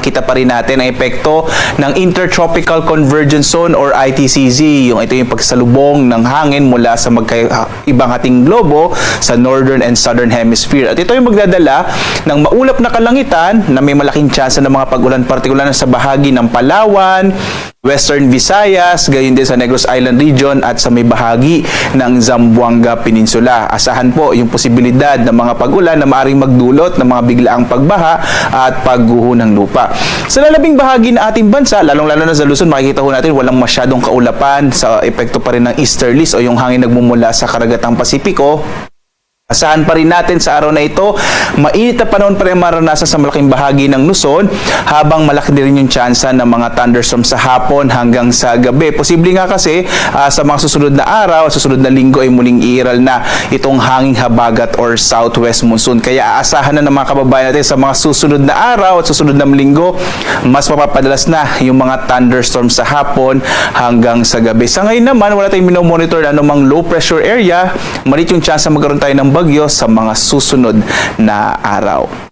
makikita pa rin natin ang epekto ng Intertropical Convergence Zone or ITCZ. Ito yung pagsalubong ng hangin mula sa ibang hating globo sa Northern and Southern Hemisphere. At ito yung magdadala ng maulap na kalangitan na may malaking tsansa ng mga pag-ulan, partikular na sa bahagi ng Palawan, Western Visayas, gayon din sa Negros Island region at sa may bahagi ng Zamboanga Peninsula. Asahan po yung posibilidad ng mga pag-ulan na maaaring magdulot ng mga biglaang pagbaha at pagguho ng lupa. Sa lalabing bahagi ng ating bansa, lalong-lalo na sa Luzon, makikita ho natin walang masyadong kaulapan sa epekto pa rin ng easterlies o yung hangin nagmumula sa karagatang Pasipiko. Asahan pa rin natin sa araw na ito, mainit na panahon pa rin maranasan sa malaking bahagi ng Luzon habang malaki din yung tsansa ng mga thunderstorms sa hapon hanggang sa gabi. Posible nga kasi sa mga susunod na araw, susunod na linggo ay muling iiral na itong hanging habagat or southwest monsoon. Kaya aasahan na ng mga kababayan natin sa mga susunod na araw at susunod na linggo, mas mapapadalas na yung mga thunderstorms sa hapon hanggang sa gabi. Sa ngayon naman, wala tayong minomonitor na anumang low pressure area. Malit yung tsansa magkaroon tayo ng bagyo sa mga susunod na araw.